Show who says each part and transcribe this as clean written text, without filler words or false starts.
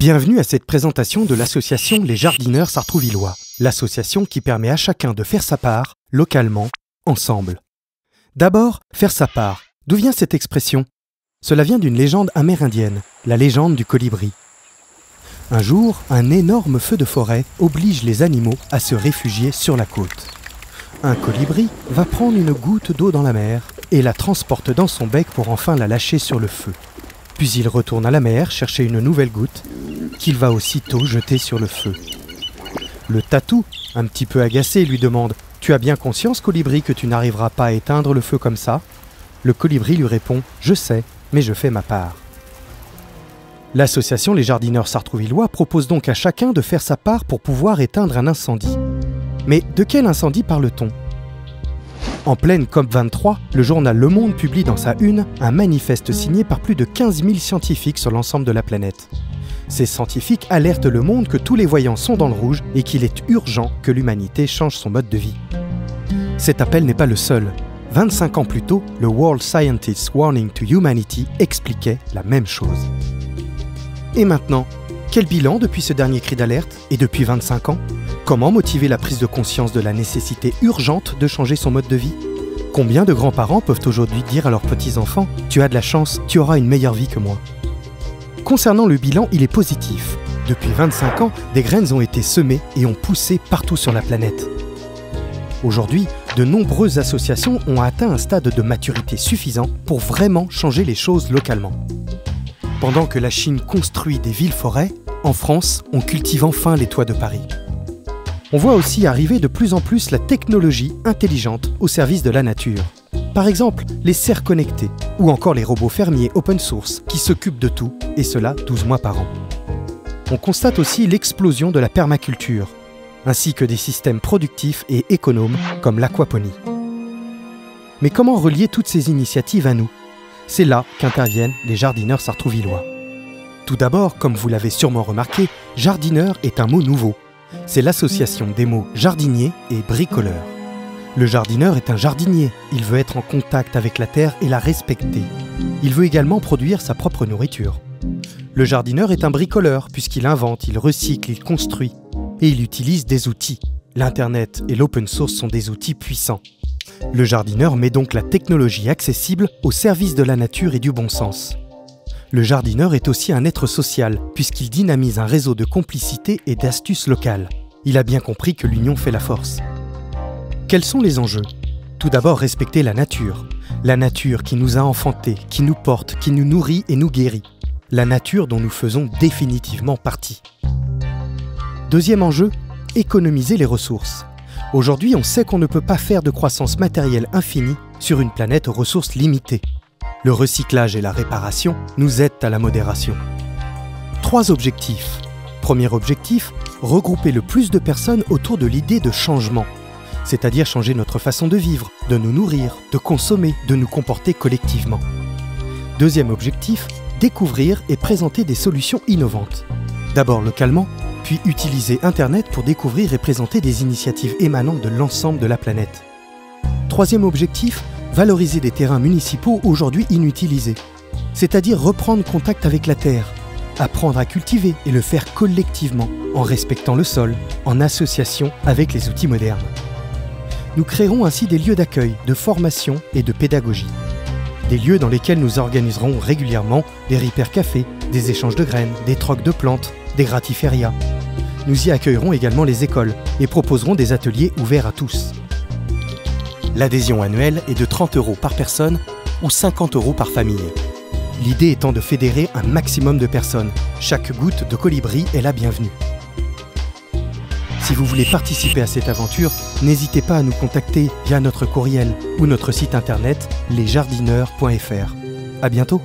Speaker 1: Bienvenue à cette présentation de l'association Les Jardineurs Sartrouvillois, l'association qui permet à chacun de faire sa part, localement, ensemble. D'abord, faire sa part. D'où vient cette expression? Cela vient d'une légende amérindienne, la légende du colibri. Un jour, un énorme feu de forêt oblige les animaux à se réfugier sur la côte. Un colibri va prendre une goutte d'eau dans la mer et la transporte dans son bec pour enfin la lâcher sur le feu. Puis il retourne à la mer chercher une nouvelle goutte qu'il va aussitôt jeter sur le feu. Le tatou, un petit peu agacé, lui demande « Tu as bien conscience, colibri, que tu n'arriveras pas à éteindre le feu comme ça ?» Le colibri lui répond « Je sais, mais je fais ma part. » L'association Les Jardineurs Sartrouvillois propose donc à chacun de faire sa part pour pouvoir éteindre un incendie. Mais de quel incendie parle-t-on? En pleine COP23, le journal Le Monde publie dans sa une un manifeste signé par plus de 15 000 scientifiques sur l'ensemble de la planète. Ces scientifiques alertent le monde que tous les voyants sont dans le rouge et qu'il est urgent que l'humanité change son mode de vie. Cet appel n'est pas le seul. 25 ans plus tôt, le World Scientists Warning to Humanity expliquait la même chose. Et maintenant, quel bilan depuis ce dernier cri d'alerte et depuis 25 ans? Comment motiver la prise de conscience de la nécessité urgente de changer son mode de vie? Combien de grands-parents peuvent aujourd'hui dire à leurs petits-enfants « Tu as de la chance, tu auras une meilleure vie que moi ». Concernant le bilan, il est positif. Depuis 25 ans, des graines ont été semées et ont poussé partout sur la planète. Aujourd'hui, de nombreuses associations ont atteint un stade de maturité suffisant pour vraiment changer les choses localement. Pendant que la Chine construit des villes-forêts, en France, on cultive enfin les toits de Paris. On voit aussi arriver de plus en plus la technologie intelligente au service de la nature. Par exemple, les serres connectées, ou encore les robots fermiers open source qui s'occupent de tout, et cela 12 mois par an. On constate aussi l'explosion de la permaculture, ainsi que des systèmes productifs et économes comme l'aquaponie. Mais comment relier toutes ces initiatives à nous? C'est là qu'interviennent les jardineurs sartrouvillois. Tout d'abord, comme vous l'avez sûrement remarqué, jardineur est un mot nouveau. C'est l'association des mots jardinier et bricoleur. Le jardineur est un jardinier, il veut être en contact avec la terre et la respecter. Il veut également produire sa propre nourriture. Le jardineur est un bricoleur puisqu'il invente, il recycle, il construit. Et il utilise des outils. L'Internet et l'open source sont des outils puissants. Le jardineur met donc la technologie accessible au service de la nature et du bon sens. Le jardineur est aussi un être social, puisqu'il dynamise un réseau de complicité et d'astuces locales. Il a bien compris que l'union fait la force. Quels sont les enjeux? Tout d'abord, respecter la nature. La nature qui nous a enfantés, qui nous porte, qui nous nourrit et nous guérit. La nature dont nous faisons définitivement partie. Deuxième enjeu, économiser les ressources. Aujourd'hui, on sait qu'on ne peut pas faire de croissance matérielle infinie sur une planète aux ressources limitées. Le recyclage et la réparation nous aident à la modération. 3 objectifs. Premier objectif, regrouper le plus de personnes autour de l'idée de changement, c'est-à-dire changer notre façon de vivre, de nous nourrir, de consommer, de nous comporter collectivement. Deuxième objectif, découvrir et présenter des solutions innovantes. D'abord localement, puis utiliser Internet pour découvrir et présenter des initiatives émanant de l'ensemble de la planète. Troisième objectif, valoriser des terrains municipaux aujourd'hui inutilisés, c'est-à-dire reprendre contact avec la terre, apprendre à cultiver et le faire collectivement, en respectant le sol, en association avec les outils modernes. Nous créerons ainsi des lieux d'accueil, de formation et de pédagogie. Des lieux dans lesquels nous organiserons régulièrement des repair cafés, des échanges de graines, des trocs de plantes, des gratiférias. Nous y accueillerons également les écoles et proposerons des ateliers ouverts à tous. L'adhésion annuelle est de 30 € par personne ou 50 € par famille. L'idée étant de fédérer un maximum de personnes. Chaque goutte de colibri est la bienvenue. Si vous voulez participer à cette aventure, n'hésitez pas à nous contacter via notre courriel ou notre site internet lesjardineurs.fr. À bientôt!